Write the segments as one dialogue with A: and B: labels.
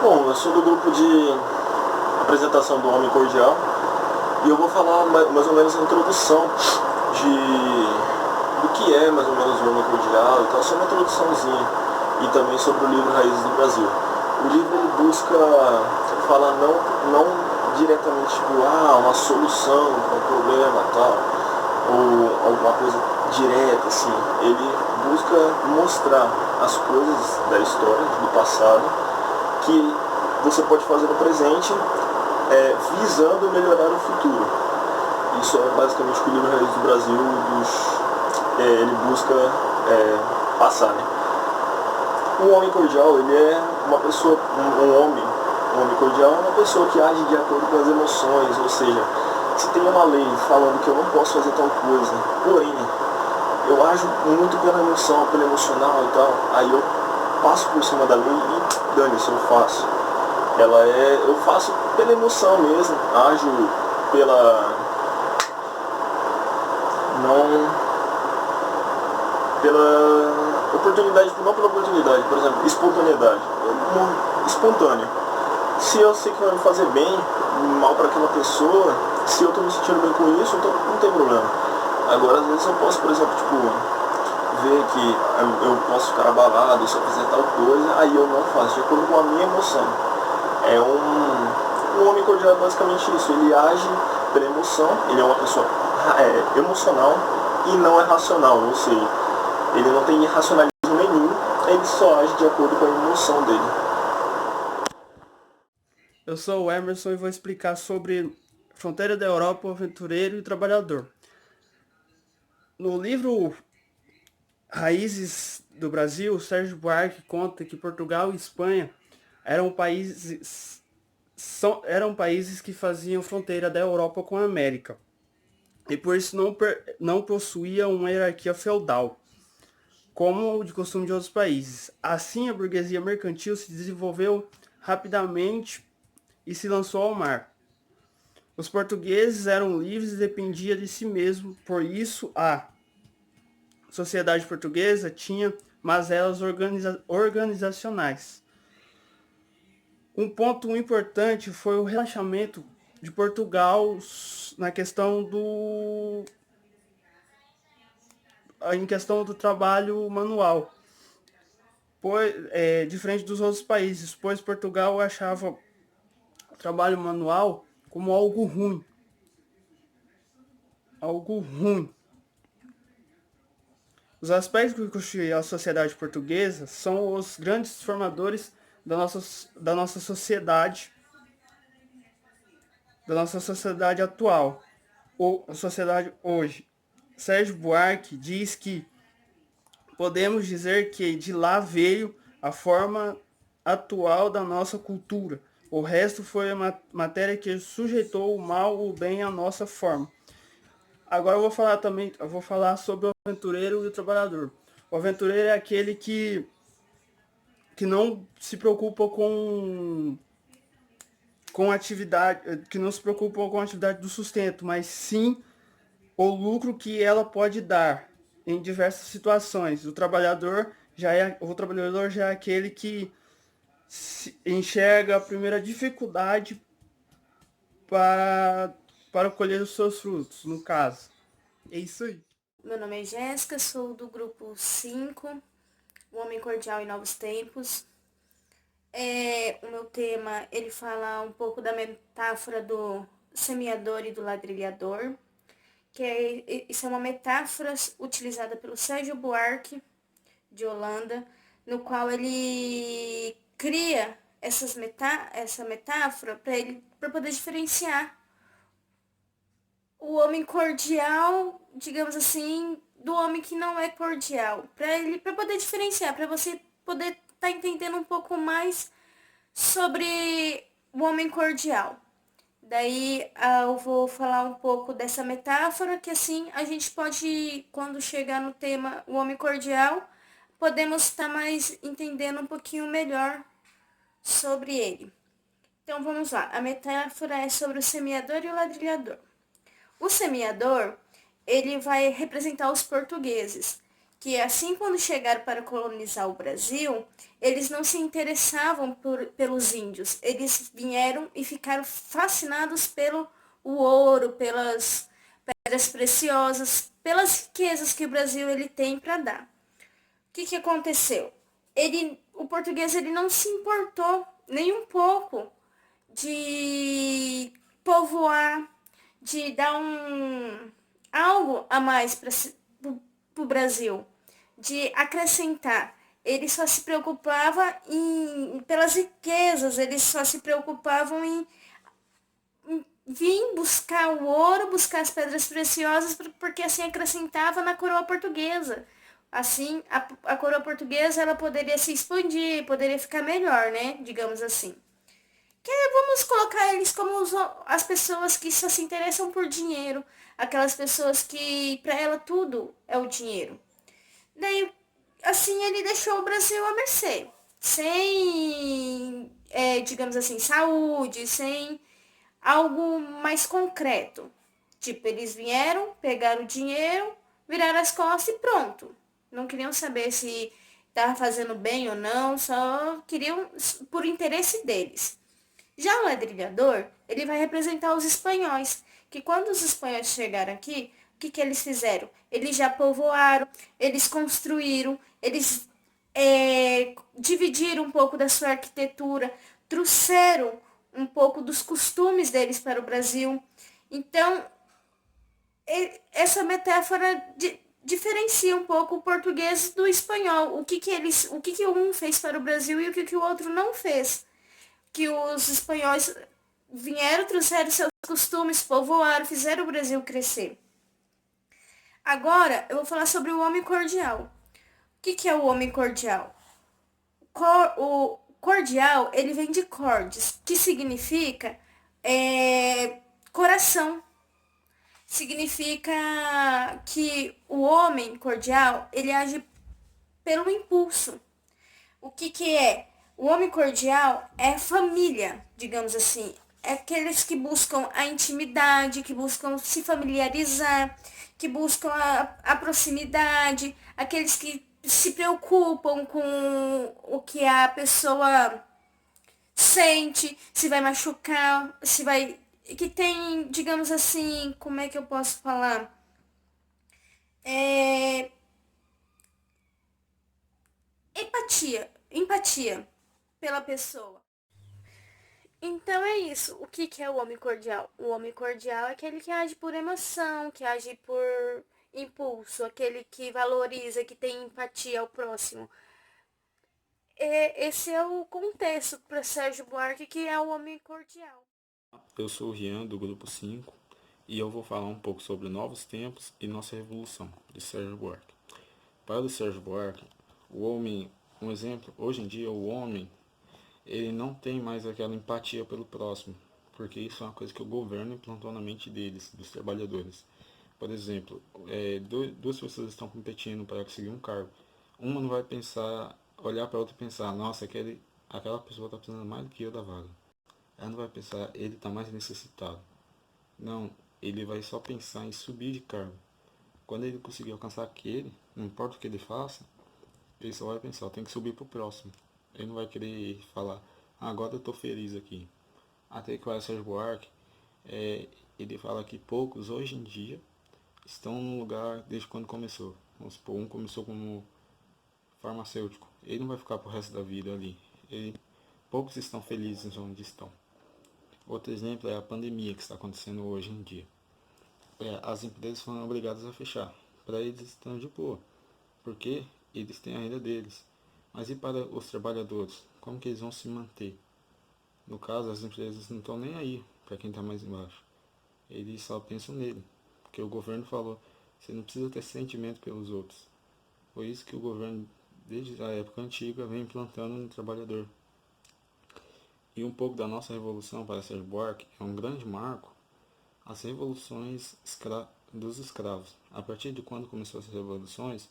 A: Bom, eu sou do grupo de apresentação do Homem Cordial e eu vou falar mais ou menos a introdução do que é mais ou menos o Homem Cordial e tal, só uma introduçãozinha, e também sobre o livro Raízes do Brasil. O livro ele busca falar não diretamente tipo, uma solução para um problema tal, ou alguma coisa direta, assim. Ele busca mostrar as coisas da história, do passado, que você pode fazer no presente, visando melhorar o futuro. Isso é basicamente o que o livro Raízes do Brasil ele busca passar, né? O homem cordial, ele é uma pessoa, um homem cordial é uma pessoa que age de acordo com as emoções, ou seja, se tem uma lei falando que eu não posso fazer tal coisa, porém, eu ajo muito pela emoção, pelo emocional e tal, aí eu passo por cima da lei e dane-se, eu faço. Eu faço pela emoção mesmo, ajo pela, não, pela oportunidade, não pela oportunidade, por exemplo, espontaneidade, espontâneo. Se eu sei que vai me fazer bem, mal para aquela pessoa, se eu estou me sentindo bem com isso, então não tem problema. Agora, às vezes eu posso, por exemplo, ver que eu posso ficar abalado se eu fizer tal coisa, aí eu não faço, de acordo com a minha emoção. Um homem cordial é basicamente isso, ele age pela emoção, ele é uma pessoa emocional e não é racional, ou seja, ele não tem racionalismo nenhum, ele só age de acordo com a emoção dele.
B: Eu sou o Emerson e vou explicar sobre Fronteira da Europa, o Aventureiro e o Trabalhador. No livro Raízes do Brasil, Sérgio Buarque conta que Portugal e Espanha eram países que faziam fronteira da Europa com a América, e por isso não possuíam uma hierarquia feudal, como o de costume de outros países. Assim, a burguesia mercantil se desenvolveu rapidamente e se lançou ao mar. Os portugueses eram livres e dependiam de si mesmos, por isso a sociedade portuguesa tinha mazelas organizacionais. Um ponto importante foi o relaxamento de Portugal na em questão do trabalho manual, diferente dos outros países, pois Portugal achava o trabalho manual como algo ruim. Os aspectos que constituem a sociedade portuguesa são os grandes formadores da nossa sociedade, da nossa sociedade atual, ou a sociedade hoje. Sérgio Buarque diz que podemos dizer que de lá veio a forma atual da nossa cultura. O resto foi a matéria que sujeitou o mal ou o bem à nossa forma. Agora eu vou falar sobre o aventureiro e o trabalhador. O aventureiro é aquele que não se preocupa com atividade, que não se preocupa com a atividade do sustento, mas sim o lucro que ela pode dar em diversas situações. O trabalhador já é aquele que enxerga a primeira dificuldade para, para colher os seus frutos, no caso. É isso aí.
C: Meu nome é Jéssica, sou do grupo 5, O Homem Cordial em Novos Tempos. O meu tema, ele fala um pouco da metáfora do semeador e do ladrilhador, isso é uma metáfora utilizada pelo Sérgio Buarque, de Holanda, no qual ele cria essa metáfora para poder diferenciar o homem cordial, digamos assim, do homem que não é cordial, para poder diferenciar, para você poder estar entendendo um pouco mais sobre o homem cordial. Daí eu vou falar um pouco dessa metáfora, que assim a gente pode, quando chegar no tema o homem cordial, podemos estar mais entendendo um pouquinho melhor sobre ele. Então vamos lá, a metáfora é sobre o semeador e o ladrilhador. O semeador, ele vai representar os portugueses, que assim quando chegaram para colonizar o Brasil, eles não se interessavam pelos índios. Eles vieram e ficaram fascinados pelo o ouro, pelas pedras preciosas, pelas riquezas que o Brasil ele tem para dar. O que aconteceu? O português ele não se importou nem um pouco de povoar, de dar algo a mais para o Brasil, de acrescentar. Ele só se preocupava pelas riquezas, eles só se preocupavam em vir buscar o ouro, buscar as pedras preciosas, porque assim acrescentava na coroa portuguesa. Assim, a coroa portuguesa ela poderia se expandir, poderia ficar melhor, né? Digamos assim. Vamos colocar eles como as pessoas que só se interessam por dinheiro, aquelas pessoas que para ela tudo é o dinheiro. Daí, assim, ele deixou o Brasil à mercê, sem, digamos assim, saúde, sem algo mais concreto. Tipo, eles vieram, pegaram o dinheiro, viraram as costas e pronto. Não queriam saber se estava fazendo bem ou não, só queriam por interesse deles. Já o ladrilhador, ele vai representar os espanhóis, que quando os espanhóis chegaram aqui, o que eles fizeram? Eles já povoaram, eles construíram, eles dividiram um pouco da sua arquitetura, trouxeram um pouco dos costumes deles para o Brasil. Então, essa metáfora diferencia um pouco o português do espanhol. O que um fez para o Brasil e o que o outro não fez. Que os espanhóis vieram, trouxeram seus costumes, povoaram, fizeram o Brasil crescer. Agora, eu vou falar sobre o homem cordial. O que é o homem cordial? O cordial, ele vem de cordes, que significa coração. Significa que o homem cordial, ele age pelo impulso. O que é? O homem cordial é família, digamos assim. É aqueles que buscam a intimidade, que buscam se familiarizar, que buscam a proximidade, aqueles que se preocupam com o que a pessoa sente, se vai machucar, se vai. Que tem, digamos assim, como é que eu posso falar? É, empatia pela pessoa. Então é isso. O que é o homem cordial? O homem cordial é aquele que age por emoção, que age por impulso, aquele que valoriza, que tem empatia ao próximo. Esse é o contexto para Sérgio Buarque, que é o homem cordial.
D: Eu sou o Rian, do Grupo 5, e eu vou falar um pouco sobre Novos Tempos e Nossa Revolução, de Sérgio Buarque. Para o Sérgio Buarque, o homem, um exemplo, hoje em dia o homem, ele não tem mais aquela empatia pelo próximo, porque isso é uma coisa que o governo implantou na mente deles, dos trabalhadores. Por exemplo, duas pessoas estão competindo para conseguir um cargo. Uma não vai pensar, olhar para a outra e pensar, nossa, aquela pessoa está precisando mais do que eu da vaga. Ela não vai pensar, ele está mais necessitado. Não, ele vai só pensar em subir de cargo. Quando ele conseguir alcançar aquele, não importa o que ele faça, ele só vai pensar, eu tenho que subir pro próximo. Ele não vai querer falar, agora eu estou feliz aqui. Até que o Sérgio Buarque, ele fala que poucos hoje em dia estão no lugar desde quando começou. Vamos supor, um começou como farmacêutico. Ele não vai ficar pro resto da vida ali. Poucos estão felizes onde estão. Outro exemplo é a pandemia que está acontecendo hoje em dia. As empresas foram obrigadas a fechar. Para eles estão de boa, porque eles têm a renda deles. Mas e para os trabalhadores? Como que eles vão se manter? No caso, as empresas não estão nem aí para quem está mais embaixo. Eles só pensam nele, porque o governo falou, você não precisa ter sentimento pelos outros. Foi isso que o governo, desde a época antiga, vem implantando no trabalhador. E um pouco da nossa revolução para Sérgio Buarque é um grande marco as revoluções dos escravos. A partir de quando começou essas revoluções,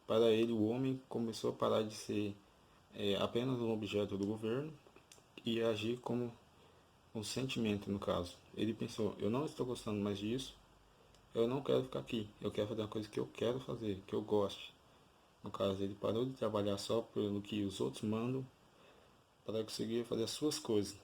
D: para ele o homem começou a parar de ser apenas um objeto do governo e agir como um sentimento no caso. Ele pensou, eu não estou gostando mais disso, eu não quero ficar aqui, eu quero fazer uma coisa que eu quero fazer, que eu goste. No caso, ele parou de trabalhar só pelo que os outros mandam para conseguir fazer as suas coisas.